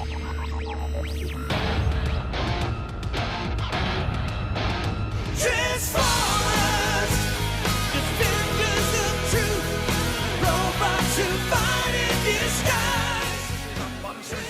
Transformers, defenders of truth, robots who fight in disguise.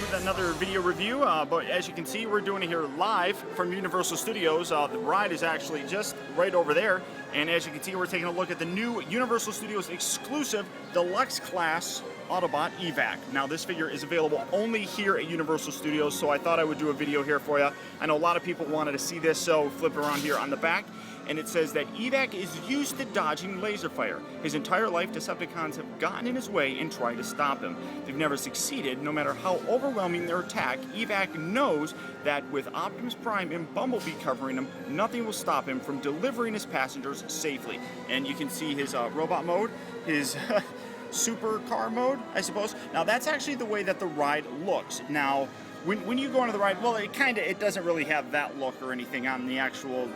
With another video review, but as you can see, we're doing it here live from Universal Studios. The ride is actually just right over there, and as you can see, we're taking a look at the new Universal Studios exclusive Deluxe Class Autobot Evac. Now, this figure is available only here at Universal Studios, so I thought I would do a video here for you. I know a lot of people wanted to see this, so flip around here on the back, and it says that Evac is used to dodging laser fire. His entire life, Decepticons have gotten in his way and tried to stop him. They've never succeeded. No matter how overwhelming their attack, Evac knows that with Optimus Prime and Bumblebee covering him, nothing will stop him from delivering his passengers safely. And you can see his robot mode, his super car mode, I suppose. Now, that's actually the way that the ride looks. Now, when you go onto the ride, well, it doesn't really have that look or anything on the actual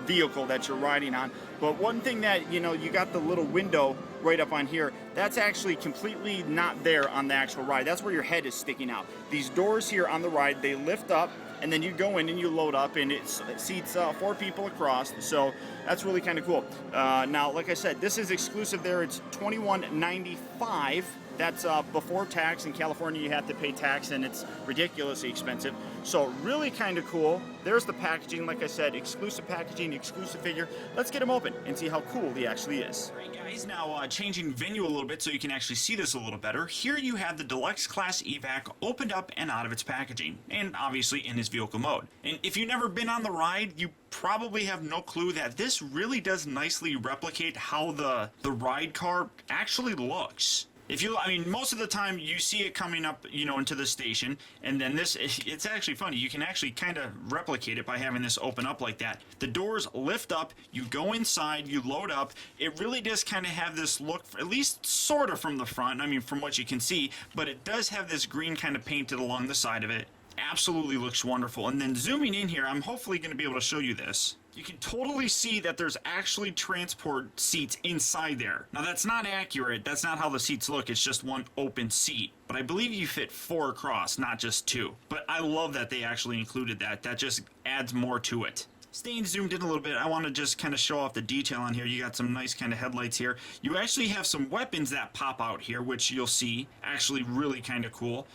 vehicle that you're riding on. But one thing that, you know, you got the little window right up on here, that's actually completely not there on the actual ride. That's where your head is sticking out. These doors here on the ride, they lift up, and then you go in and you load up, and it seats 4 people across, so that's really kind of cool. Now, like I said, this is exclusive there. It's $21.95. That's before tax. In California, you have to pay tax, and it's ridiculously expensive. So really kind of cool. There's the packaging, like I said, exclusive packaging, exclusive figure. Let's get him open and see how cool he actually is. All right, guys, now changing venue a little bit so you can actually see this a little better. Here you have the Deluxe Class Evac opened up and out of its packaging, and obviously in his vehicle mode. And if you've never been on the ride, you probably have no clue that this really does nicely replicate how the ride car actually looks. I mean, most of the time you see it coming up, you know, into the station, and then it's actually funny. You can actually kind of replicate it by having this open up like that. The doors lift up, you go inside, you load up. It really does kind of have this look, at least sort of from the front, I mean, from what you can see, but it does have this green kind of painted along the side of it. Absolutely looks wonderful. And then zooming in here, I'm hopefully going to be able to show you this. You can totally see that there's actually transport seats inside there. Now, that's not accurate. That's not how the seats look. It's just one open seat. But I believe you fit 4 across, not just 2. But I love that they actually included that. That just adds more to it. Staying zoomed in a little bit, I want to just kind of show off the detail on here. You got some nice kind of headlights here. You actually have some weapons that pop out here, which you'll see. Actually really kind of cool.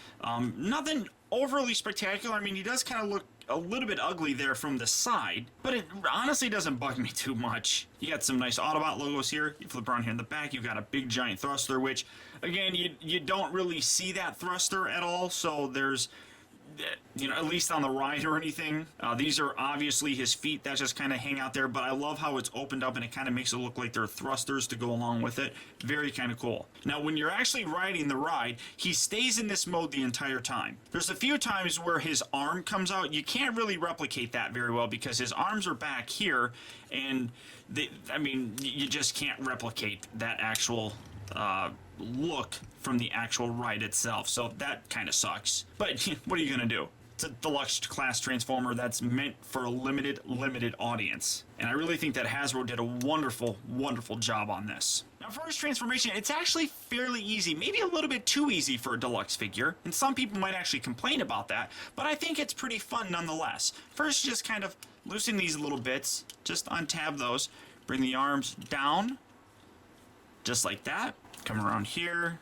Nothing overly spectacular. I mean, he does kind of look a little bit ugly there from the side, but it honestly doesn't bug me too much. You got some nice Autobot logos here. You flip around here in the back, you've got a big giant thruster, which, again, you don't really see that thruster at all, so there's, you know, at least on the ride or anything. These are obviously his feet that just kind of hang out there, but I love how it's opened up and it kind of makes it look like they're thrusters to go along with it. Very kind of cool. Now, when you're actually riding the ride, he stays in this mode the entire time. There's a few times where his arm comes out. You can't really replicate that very well because his arms are back here, and I mean, you just can't replicate that actual look from the actual ride itself, so that kind of sucks. But what are you gonna do? It's a Deluxe Class Transformer that's meant for a limited audience, and I really think that Hasbro did a wonderful job on this. Now, for his transformation, it's actually fairly easy, maybe a little bit too easy for a deluxe figure, and some people might actually complain about that, but I think it's pretty fun nonetheless. First, just kind of loosen these little bits, just untab those, bring the arms down, just like that. Come around here,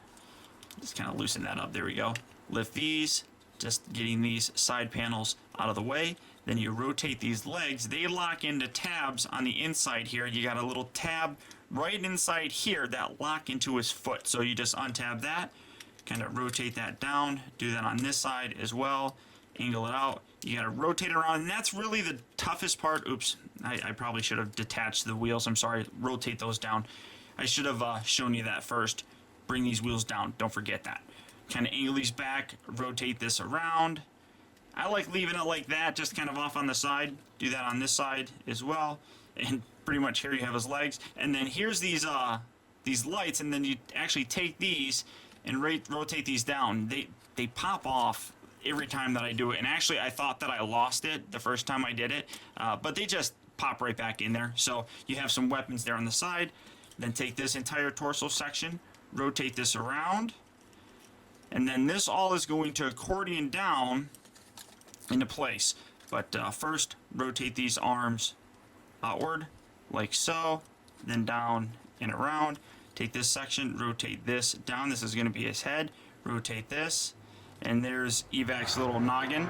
just kind of loosen that up. There we go. Lift these, just getting these side panels out of the way. Then you rotate these legs. They lock into tabs on the inside here. You got a little tab right inside here that lock into his foot. So you just untab that, kind of rotate that down. Do that on this side as well. Angle it out. You got to rotate it around, and that's really the toughest part. Oops, I probably should have detached the wheels. I'm sorry. Rotate those down. I should have shown you that first. Bring these wheels down. Don't forget that. Kind of angle these back. Rotate this around. I like leaving it like that, just kind of off on the side. Do that on this side as well. And pretty much here you have his legs. And then here's these lights, and then you actually take these and rotate these down. They pop off every time that I do it. And actually, I thought that I lost it the first time I did it, but they just pop right back in there. So you have some weapons there on the side. Then take this entire torso section, rotate this around, And then this all is going to accordion down into place. But first, rotate these arms outward, like so, then down and around. Take this section, rotate this down. This is going to be his head. Rotate this, and there's Evac's little noggin.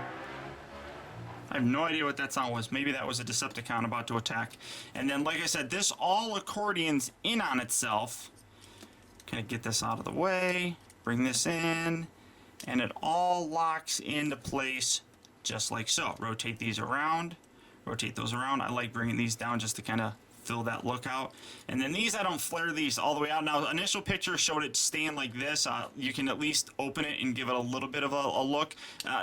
I have no idea what that sound was. Maybe that was a Decepticon about to attack. And then, like I said, this all accordions in on itself. Kind of get this out of the way, bring this in, and it all locks into place just like so. Rotate these around, rotate those around. I like bringing these down just to kind of fill that look out. And then these, I don't flare these all the way out. Now, initial picture showed it staying like this. You can at least open it and give it a little bit of a look.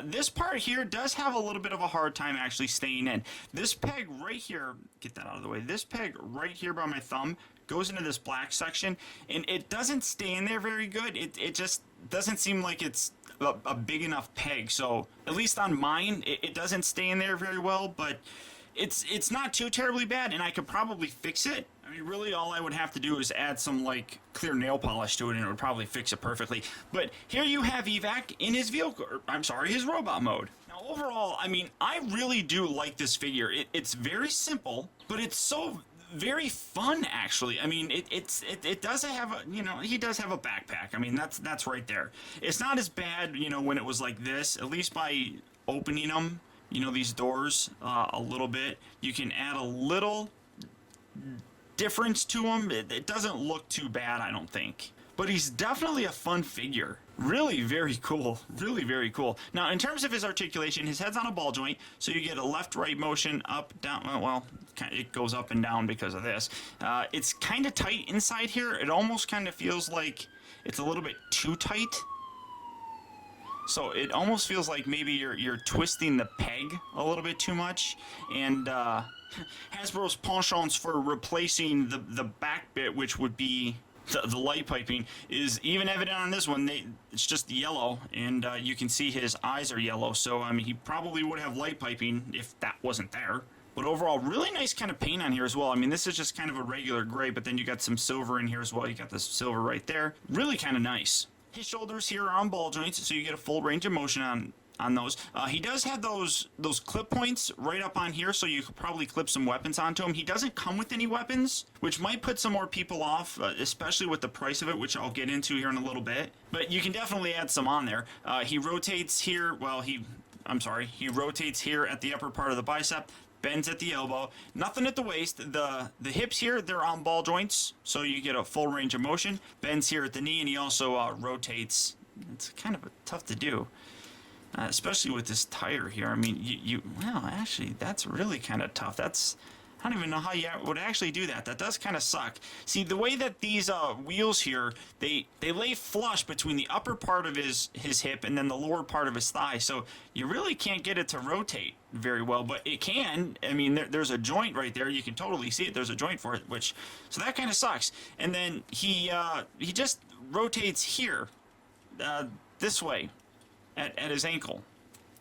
This part here does have a little bit of a hard time actually staying in. This peg right here, get that out of the way. This peg right here by my thumb goes into this black section, and it doesn't stay in there very good. It just doesn't seem like it's a big enough peg. So at least on mine, it doesn't stay in there very well, but it's not too terribly bad, and I could probably fix it. I mean, really all I would have to do is add some like clear nail polish to it, and it would probably fix it perfectly. But here you have Evac in his vehicle, his robot mode. Now overall, I mean, I really do like this figure. It's very simple, but it's so very fun actually. I mean, it does have a, he does have a backpack. I mean, that's right there. It's not as bad, when it was like this, at least by opening them, these doors a little bit. You can add a little difference to them. It doesn't look too bad, I don't think. But he's definitely a fun figure. Really very cool. Really very cool. Now, in terms of his articulation, his head's on a ball joint, so you get a left-right motion, up, down. Well, it goes up and down because of this. It's kind of tight inside here. It almost kind of feels like it's a little bit too tight. So it almost feels like maybe you're twisting the peg a little bit too much. And Hasbro's penchants for replacing the back bit, which would be the light piping, is even evident on this one. It's just yellow, and you can see his eyes are yellow. So I mean, he probably would have light piping if that wasn't there. But overall, really nice kind of paint on here as well. I mean, this is just kind of a regular gray, but then you got some silver in here as well. You got this silver right there. Really kind of nice. His shoulders here are on ball joints, so you get a full range of motion on those. He does have those clip points right up on here, so you could probably clip some weapons onto him. He doesn't come with any weapons, which might put some more people off, especially with the price of it, which I'll get into here in a little bit. But you can definitely add some on there. He rotates here. Well, he rotates here at the upper part of the bicep. Bends at the elbow, nothing at the waist. The hips here, they're on ball joints, so you get a full range of motion. Bends here at the knee, and he also rotates. It's kind of tough to do, especially with this tire here. I mean, well, actually, that's really kind of tough. I don't even know how you would actually do that. That does kind of suck. See, the way that these wheels here, they lay flush between the upper part of his hip and then the lower part of his thigh. So you really can't get it to rotate very well, but it can. I mean, there's a joint right there. You can totally see it. There's a joint for it, so that kind of sucks. And then he just rotates here, this way, at his ankle,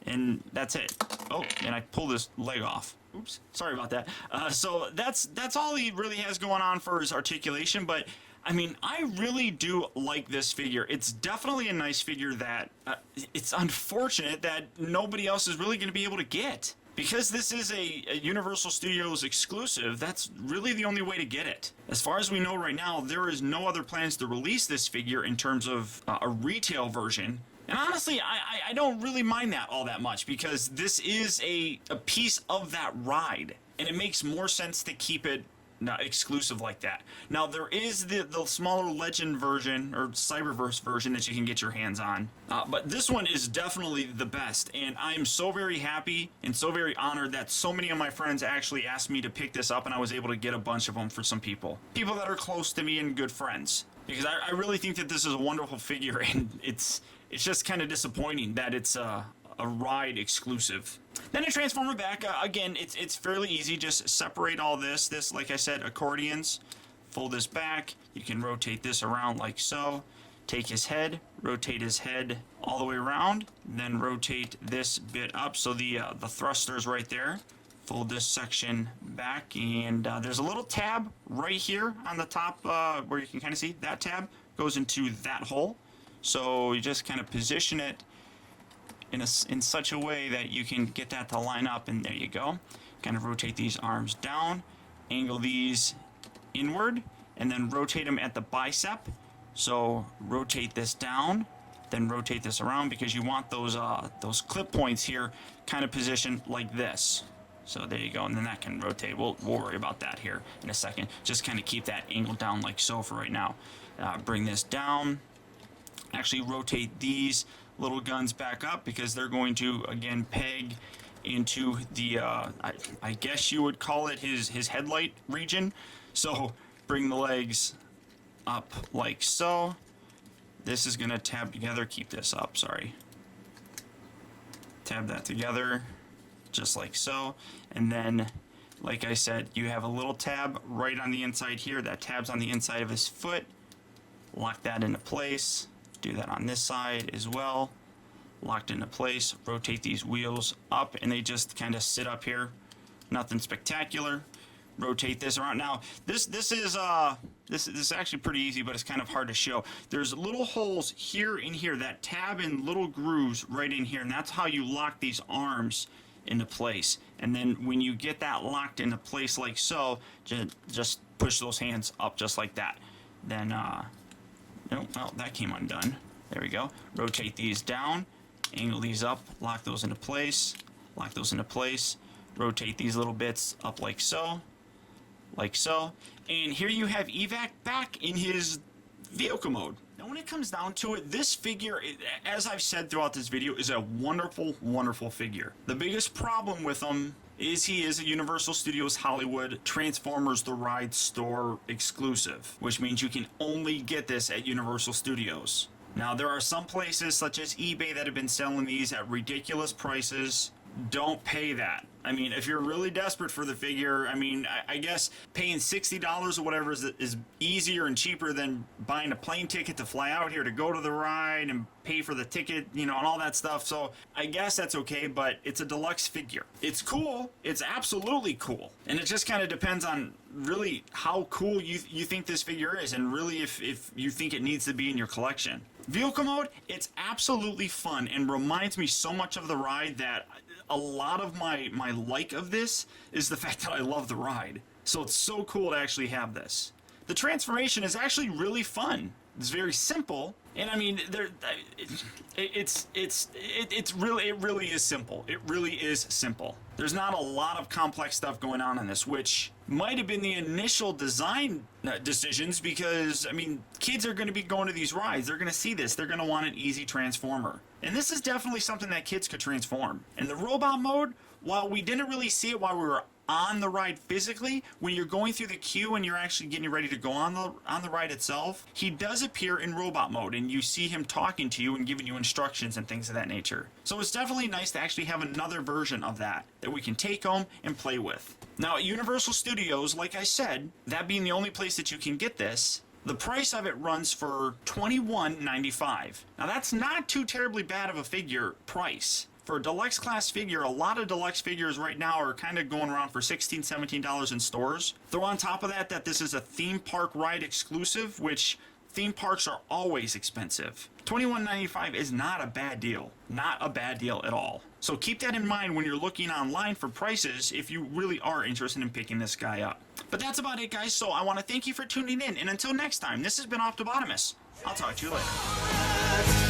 and that's it. Oh, and I pulled his leg off. Oops, sorry about that. So that's all he really has going on for his articulation, but I mean, I really do like this figure. It's definitely a nice figure that it's unfortunate that nobody else is really going to be able to get. Because this is a Universal Studios exclusive, that's really the only way to get it. As far as we know right now, there is no other plans to release this figure in terms of a retail version. And honestly, I don't really mind that all that much, because this is a piece of that ride, and it makes more sense to keep it exclusive like that. Now, there is the smaller Legend version, or Cyberverse version, that you can get your hands on. But this one is definitely the best, and I'm so very happy and so very honored that so many of my friends actually asked me to pick this up, and I was able to get a bunch of them for some people. People that are close to me and good friends. Because I really think that this is a wonderful figure, and it's just kind of disappointing that it's a ride exclusive. Then a Transformer back, again, it's fairly easy. Just separate all this. This, like I said, accordions. Fold this back. You can rotate this around like so. Take his head, rotate his head all the way around, then rotate this bit up. So the thruster's right there. Fold this section back, and there's a little tab right here on the top where you can kind of see that tab goes into that hole. So you just kind of position it in such a way that you can get that to line up, and there you go. Kind of rotate these arms down, angle these inward, and then rotate them at the bicep. So rotate this down, then rotate this around, because you want those clip points here kind of positioned like this. So there you go, and then that can rotate. We'll worry about that here in a second. Just kind of keep that angle down like so for right now. Bring this down. Actually rotate these little guns back up, because they're going to, again, peg into the, I guess you would call it his headlight region. So bring the legs up like so. This is going to tab together. Keep this up, sorry. Tab that together, just like so. And then, like I said, you have a little tab right on the inside here. That tab's on the inside of his foot. Lock that into place. Do that on this side as well. Locked into place. Rotate these wheels up, and they just kind of sit up here. Nothing spectacular. Rotate this around. Now, this is actually pretty easy, but it's kind of hard to show. There's little holes here and here that tab in little grooves right in here, and that's how you lock these arms into place. And then when you get that locked into place like so, just push those hands up just like that. Then no, well, that came undone. There we go. Rotate these down, angle these up, lock those into place, lock those into place. Rotate these little bits up like so, like so. And here you have Evac back in his vehicle mode. Now when it comes down to it, this figure, as I've said throughout this video, is a wonderful, wonderful figure. The biggest problem with him is he is a Universal Studios Hollywood Transformers The Ride store exclusive, which means you can only get this at Universal Studios. Now there are some places such as eBay that have been selling these at ridiculous prices. Don't pay that. I mean, if you're really desperate for the figure, I mean, I guess paying $60 or whatever is easier and cheaper than buying a plane ticket to fly out here to go to the ride and pay for the ticket, you know, and all that stuff. So I guess that's okay, but it's a deluxe figure. It's cool. It's absolutely cool. And it just kind of depends on really how cool you think this figure is, and really if you think it needs to be in your collection. Vehicle mode, it's absolutely fun and reminds me so much of the ride that a lot of my like of this is the fact that I love the ride. So it's so cool to actually have this. The transformation is actually really fun. It's very simple, and I mean, it really is simple. It really is simple. There's not a lot of complex stuff going on in this, which might have been the initial design decisions, because I mean, kids are going to be going to these rides. They're going to see this. They're going to want an easy transformer, and this is definitely something that kids could transform. In the robot mode, while we didn't really see it while we were on the ride physically, when you're going through the queue and you're actually getting ready to go on the ride itself, he does appear in robot mode, and you see him talking to you and giving you instructions and things of that nature. So it's definitely nice to actually have another version of that we can take home and play with. Now at Universal Studios, like I said, that being the only place that you can get this, the price of it runs for $21.95. Now that's not too terribly bad of a figure price. For a deluxe class figure, a lot of deluxe figures right now are kind of going around for $16, $17 in stores. Throw on top of that this is a theme park ride exclusive, which theme parks are always expensive. $21.95 is not a bad deal. Not a bad deal at all. So keep that in mind when you're looking online for prices if you really are interested in picking this guy up. But that's about it, guys. So I want to thank you for tuning in. And until next time, this has been Optibotimus. I'll talk to you later.